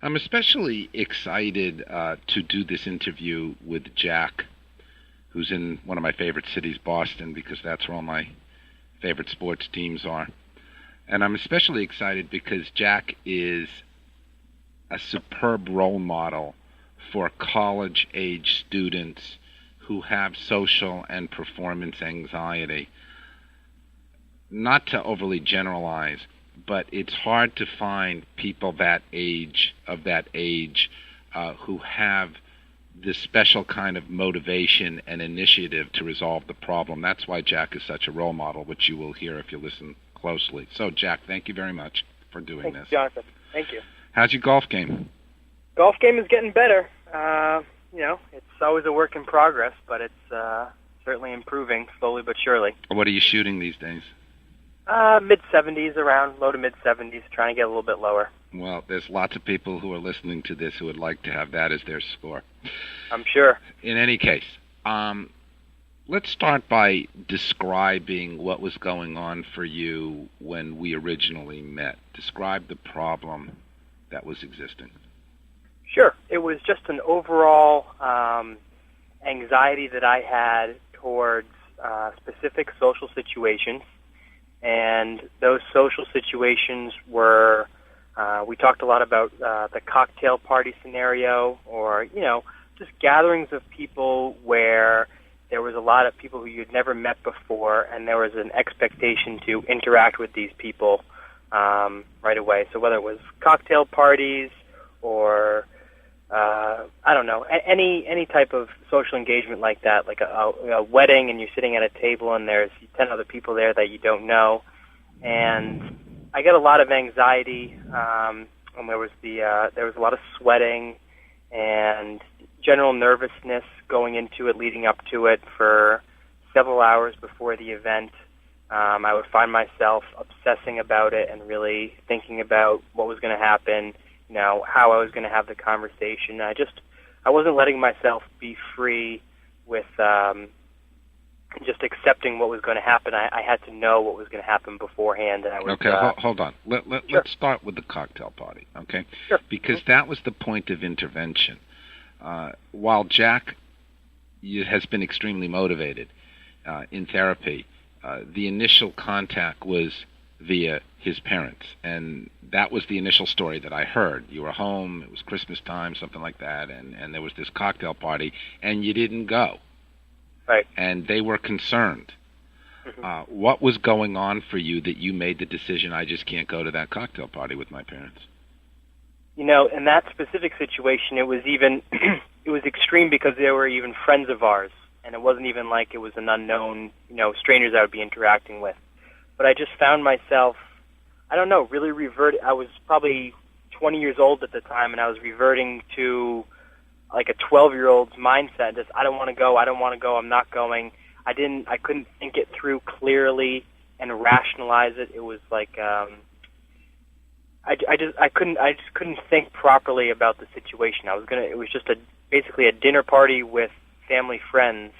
I'm especially excited to do this interview with Jack, who's in one of my favorite cities, Boston, because that's where all my favorite sports teams are. And I'm especially excited because Jack is a superb role model for college-age students who have social and performance anxiety. Not to overly generalize, but it's hard to find people of that age, who have this special kind of motivation and initiative to resolve the problem. That's why Jack is such a role model, which you will hear if you listen closely. So, Jack, thank you very much for doing this. Thanks, Jonathan. Thank you. How's your golf game? Golf game is getting better. It's always a work in progress, but it's certainly improving slowly but surely. What are you shooting these days? Mid-70s, around low to mid-70s, trying to get a little bit lower. Well, there's lots of people who are listening to this who would like to have that as their score. I'm sure. In any case, let's start by describing what was going on for you when we originally met. Describe the problem that was existing. Sure. It was just an overall anxiety that I had towards specific social situations. And those social situations were, we talked a lot about the cocktail party scenario, or, just gatherings of people where there was a lot of people who you'd never met before, and there was an expectation to interact with these people right away. So whether it was cocktail parties or, I don't know, any type of social engagement like that, like a wedding and you're sitting at a table and there's 10 other people there that you don't know. And I get a lot of anxiety, and there was a lot of sweating and general nervousness going into it, leading up to it for several hours before the event. I would find myself obsessing about it and really thinking about what was going to happen, how I was going to have the conversation. I wasn't letting myself be free with just accepting what was going to happen. I had to know what was going to happen beforehand. And I was, okay, hold on. Let's start with the cocktail party, okay? Sure. Because that was the point of intervention. While Jack has been extremely motivated in therapy, the initial contact was via his parents, and that was the initial story that I heard. You were home, it was Christmas time, something like that, and there was this cocktail party, and you didn't go. Right. And they were concerned. Mm-hmm. What was going on for you that you made the decision, I just can't go to that cocktail party with my parents? In that specific situation, it was even, it was extreme because they were even friends of ours, and it wasn't even like it was an unknown, strangers I would be interacting with. But I just found myself, I don't know, really I was probably 20 years old at the time, and I was reverting to like a 12-year-old's mindset. Just, I don't want to go, I'm not going. I couldn't think it through clearly and rationalize it. It was like, I just couldn't think properly about the situation. It was just basically a dinner party with family friends,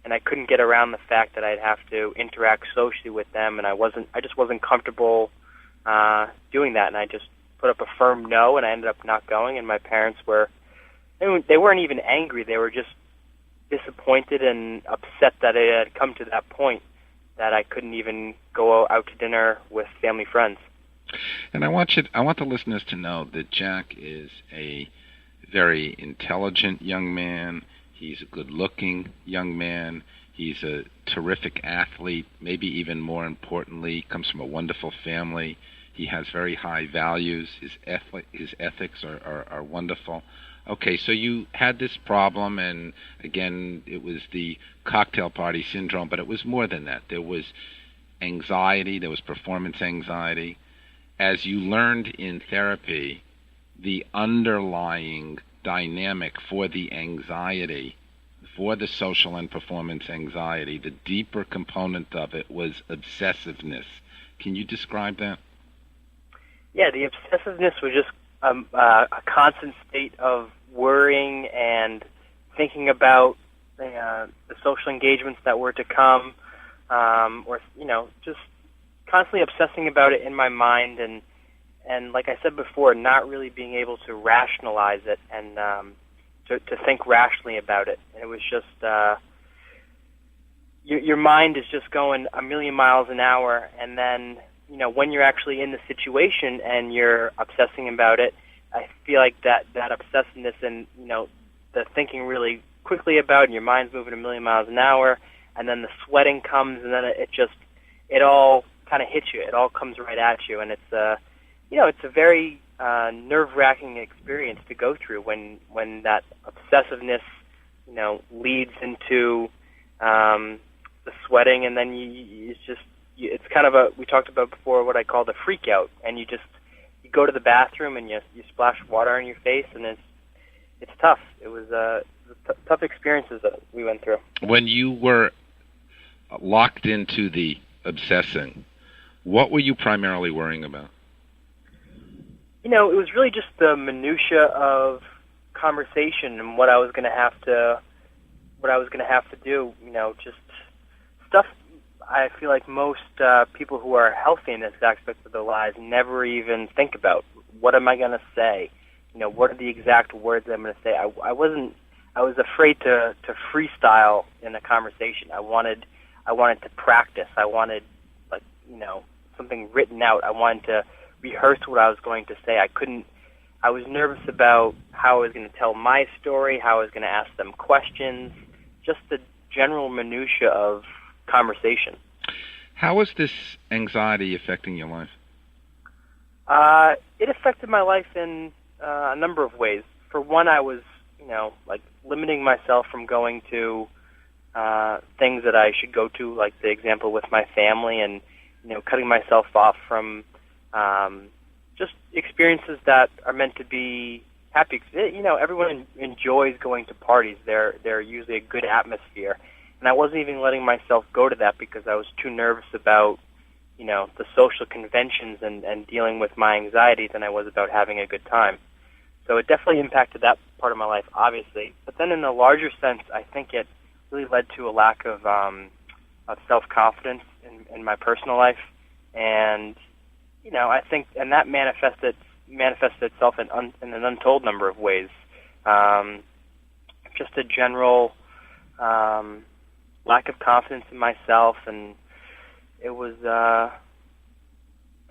and I couldn't get around the fact that I'd have to interact socially with them, and I just wasn't comfortable doing that, and I just put up a firm no, and I ended up not going, and my parents they weren't even angry, they were just disappointed and upset that it had come to that point that I couldn't even go out to dinner with family friends. And I want the listeners to know that Jack is a very intelligent young man. He's a good-looking young man. He's a terrific athlete. Maybe even more importantly, comes from a wonderful family. He has very high values. His ethics are wonderful. Okay, so you had this problem, and again, it was the cocktail party syndrome, but it was more than that. There was anxiety. There was performance anxiety. As you learned in therapy, the underlying dynamic for the anxiety, for the social and performance anxiety, the deeper component of it was obsessiveness. Can you describe that? Yeah, the obsessiveness was just a constant state of worrying and thinking about the social engagements that were to come, or just constantly obsessing about it in my mind, and and like I said before, not really being able to rationalize it and to think rationally about it. And it was just your mind is just going a million miles an hour, and then when you're actually in the situation and you're obsessing about it, I feel like that obsessiveness and the thinking really quickly about it, and your mind's moving a million miles an hour, and then the sweating comes, and then it all kind of hits you. It all comes right at you, and it's it's a very nerve-wracking experience to go through when that obsessiveness leads into the sweating, and then it's kind of we talked about before what I call the freak out, and you go to the bathroom and you splash water on your face, and it's tough. It was tough experiences that we went through. When you were locked into the obsessing, what were you primarily worrying about? It was really just the minutia of conversation and what I was going to have to do. Just stuff. I feel like most people who are healthy in this aspect of their lives never even think about, what am I going to say? What are the exact words I'm going to say? I was afraid to freestyle in a conversation. I wanted to practice. I wanted something written out. I wanted to rehearse what I was going to say. I was nervous about how I was going to tell my story, how I was going to ask them questions, just the general minutia of conversation. How is this anxiety affecting your life? It affected my life in a number of ways. For one, I was, limiting myself from going to things that I should go to, like the example with my family, and cutting myself off from just experiences that are meant to be happy. Everyone enjoys going to parties. They're usually a good atmosphere. And I wasn't even letting myself go to that because I was too nervous about, the social conventions and dealing with my anxiety than I was about having a good time. So it definitely impacted that part of my life, obviously. But then in a larger sense, I think it really led to a lack of self-confidence in my personal life. And, I think, and that manifested itself in an untold number of ways. Just a general lack of confidence in myself, and it was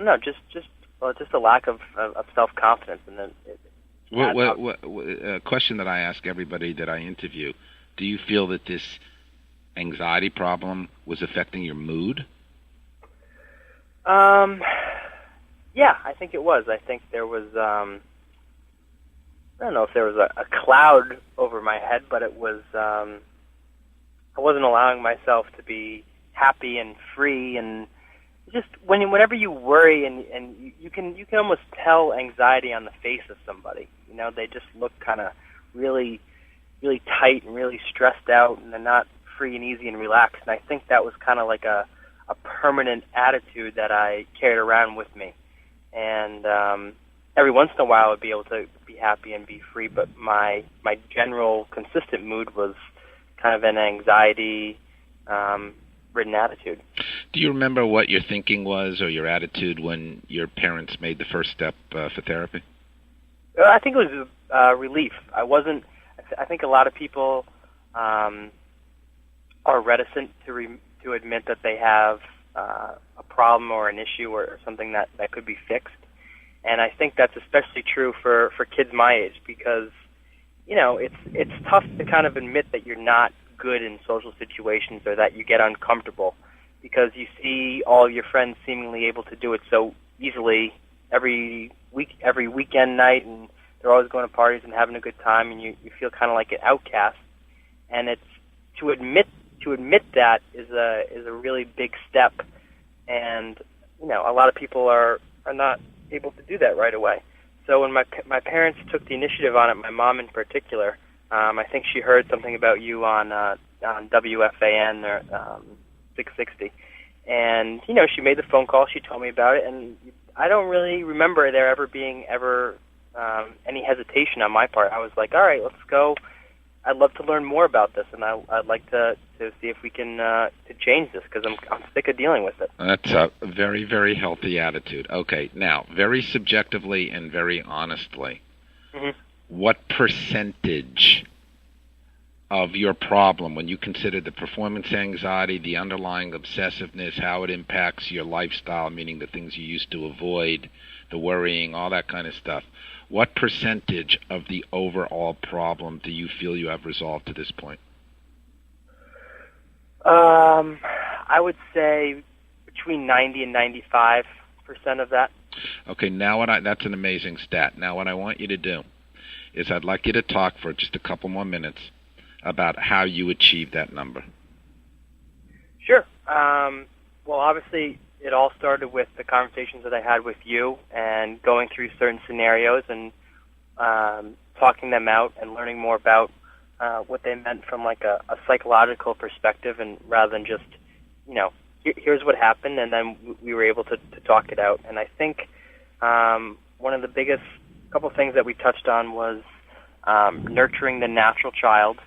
just a lack of self-confidence. And then a question that I ask everybody that I interview: do you feel that this anxiety problem was affecting your mood? Yeah, I think it was. I think there was, I don't know if there was a cloud over my head, but it was, I wasn't allowing myself to be happy and free, and just whenever you worry and you can almost tell anxiety on the face of somebody. They just look kind of really, really tight and really stressed out, and they're not free and easy and relaxed. And I think that was kind of like a permanent attitude that I carried around with me. And every once in a while I would be able to be happy and be free, but my general consistent mood was kind of an anxiety ridden attitude. Do you remember what your thinking was or your attitude when your parents made the first step for therapy? I think it was relief. I think a lot of people are reticent to admit that they have a problem or an issue or something that could be fixed. And I think that's especially true for kids my age, because it's tough to kind of admit that you're not good in social situations or that you get uncomfortable, because you see all your friends seemingly able to do it so easily every weekend night, and they're always going to parties and having a good time, and you feel kind of like an outcast. And it's to admit that is a really big step, and a lot of people are not able to do that right away. So when my parents took the initiative on it, my mom in particular, I think she heard something about you on WFAN or 660, and she made the phone call. She told me about it, and I don't really remember there being any hesitation on my part. I was like, all right, let's go. I'd love to learn more about this, and I'd like to see if we can to change this, because I'm sick of dealing with it. That's a very, very healthy attitude. Okay, now, very subjectively and very honestly, what percentage of your problem, when you consider the performance anxiety, the underlying obsessiveness, how it impacts your lifestyle, meaning the things you used to avoid, the worrying, all that kind of stuff, what percentage of the overall problem do you feel you have resolved to this point? I would say between 90 and 95% of that. Okay, now that's an amazing stat. Now what I want you to do is I'd like you to talk for just a couple more minutes about how you achieve that number. Sure. Well, obviously, it all started with the conversations that I had with you and going through certain scenarios and talking them out and learning more about what they meant from like a psychological perspective, and rather than just, here's what happened, and then we were able to talk it out. And I think one of the biggest couple things that we touched on was nurturing the natural child,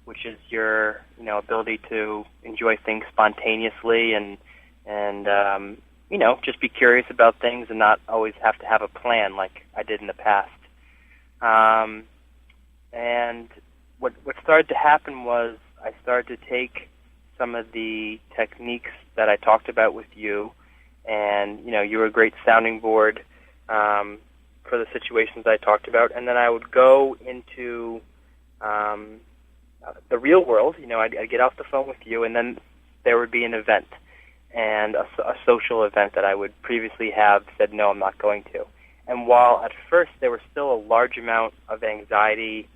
which is your ability to enjoy things spontaneously and just be curious about things and not always have to have a plan like I did in the past. And what started to happen was I started to take some of the techniques that I talked about with you, and you were a great sounding board for the situations I talked about, and then I would go into the real world. I'd get off the phone with you, and then there would be an event, and a social event that I would previously have said, no, I'm not going to. And while at first there was still a large amount of anxiety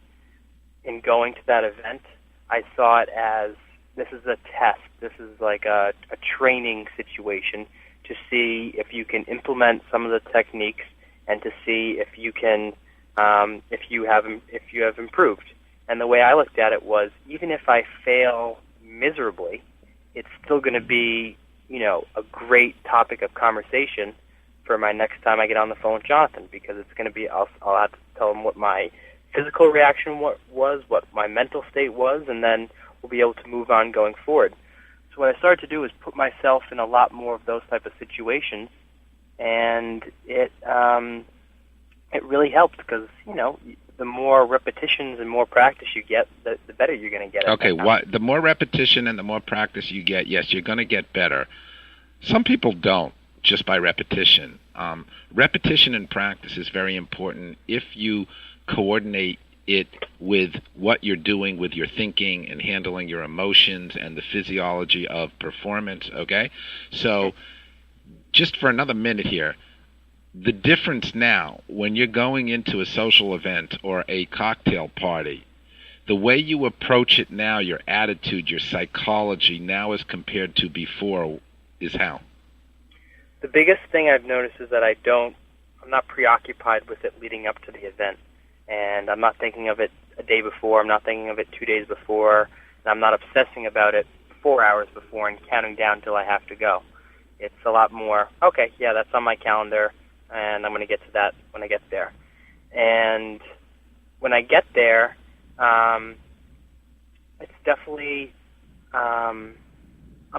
in going to that event, I saw it as, this is a test. This is like a training situation to see if you can implement some of the techniques and to see if you can, if you have improved. And the way I looked at it was, even if I fail miserably, it's still going to be, a great topic of conversation for my next time I get on the phone with Jonathan, because it's going to be, I'll have to tell him what my physical reaction was, what my mental state was, and then we'll be able to move on going forward. So what I started to do is put myself in a lot more of those type of situations, and it really helped, because, the more repetitions and more practice you get, the better you're going to get. Okay, the more repetition and the more practice you get, yes, you're going to get better. Some people don't, just by repetition. Repetition and practice is very important if you coordinate it with what you're doing with your thinking and handling your emotions and the physiology of performance, okay? So just for another minute here, the difference now when you're going into a social event or a cocktail party, the way you approach it now, your attitude, your psychology now as compared to before, is how? The biggest thing I've noticed is that I'm not preoccupied with it leading up to the event. And I'm not thinking of it a day before, I'm not thinking of it 2 days before, and I'm not obsessing about it 4 hours before and counting down till I have to go. It's a lot more, okay, yeah, that's on my calendar, and I'm going to get to that when I get there. And when I get there, it's definitely, I'm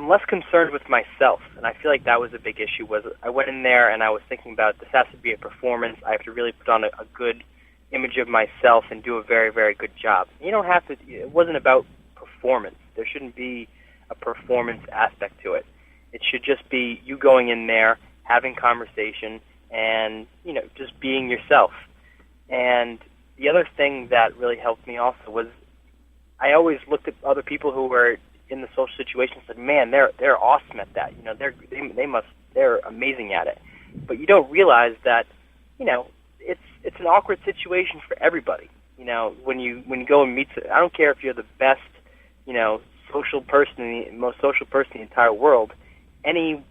less concerned with myself, and I feel like that was a big issue. Was I went in there and I was thinking about, this has to be a performance, I have to really put on a good image of myself and do a very, very good job. You don't have to, it wasn't about performance. There shouldn't be a performance aspect to it. It should just be you going in there, having conversation, and, just being yourself. And the other thing that really helped me also was I always looked at other people who were in the social situation and said, man, they're awesome at that. They're amazing at it. But you don't realize that, it's an awkward situation for everybody. When you go and meet, I don't care if you're the best, social person, most social person in the entire world. Any,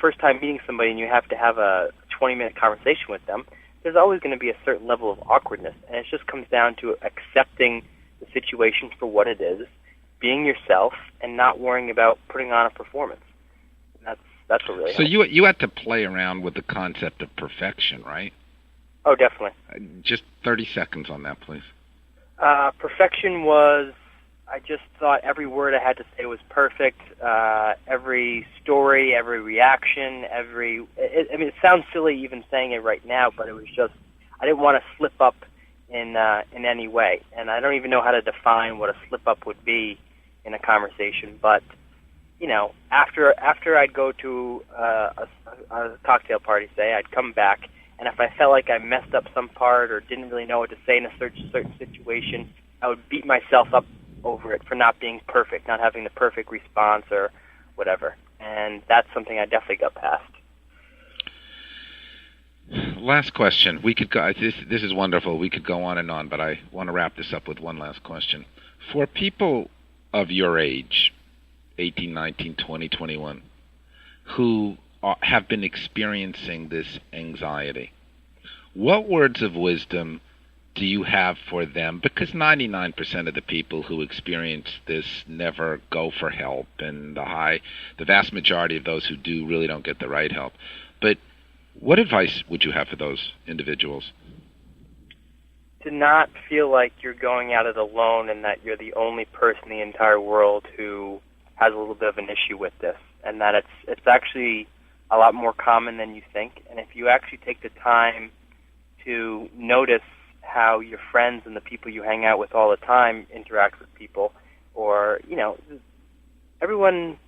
first time meeting somebody and you have to have a 20-minute conversation with them, there's always going to be a certain level of awkwardness, and it just comes down to accepting the situation for what it is, being yourself, and not worrying about putting on a performance. That's what really helps. So you had to play around with the concept of perfection, right? Oh, definitely. Just 30 seconds on that, please. Perfection was, I just thought every word I had to say was perfect. Every story, every reaction, I mean, it sounds silly even saying it right now, but it was just, I didn't want to slip up in any way. And I don't even know how to define what a slip up would be in a conversation. But, you know, after I'd go to a cocktail party, say, I'd come back, and if I felt like I messed up some part or didn't really know what to say in a certain situation, I would beat myself up over it for not being perfect, not having the perfect response or whatever. And that's something I definitely got past. Last question. We could go. This is wonderful. We could go on, but I want to wrap this up with one last question. For people of your age, 18, 19, 20, 21, who have been experiencing this anxiety, what words of wisdom do you have for them? Because 99% of the people who experience this never go for help, and the vast majority of those who do really don't get the right help. But what advice would you have for those individuals? To not feel like you're going at it alone and that you're the only person in the entire world who has a little bit of an issue with this, and that it's actually a lot more common than you think. And if you actually take the time to notice how your friends and the people you hang out with all the time interact with people, or, you know, everyone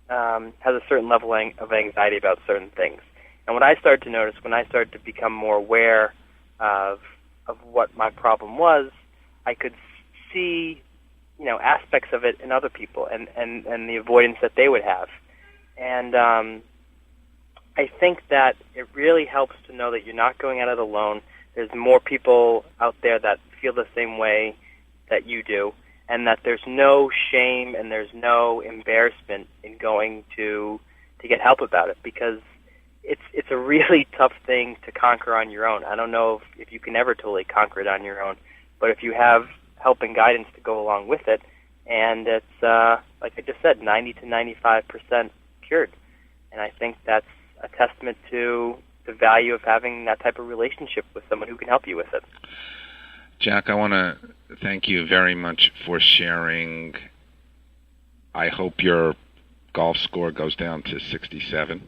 has a certain level of anxiety about certain things. And what I started to notice when I started to become more aware of what my problem was, I could see, you know, aspects of it in other people and the avoidance that they would have. And I think that it really helps to know that you're not going at it alone. There's more people out there that feel the same way that you do, and that there's no shame and there's no embarrassment in going to get help about it, because it's a really tough thing to conquer on your own. I don't know if you can ever totally conquer it on your own, but if you have help and guidance to go along with it, and it's, like I just said, 90 to 95% cured. And I think that's a testament to the value of having that type of relationship with someone who can help you with it. Jack, I want to thank you very much for sharing. I hope your golf score goes down to 67.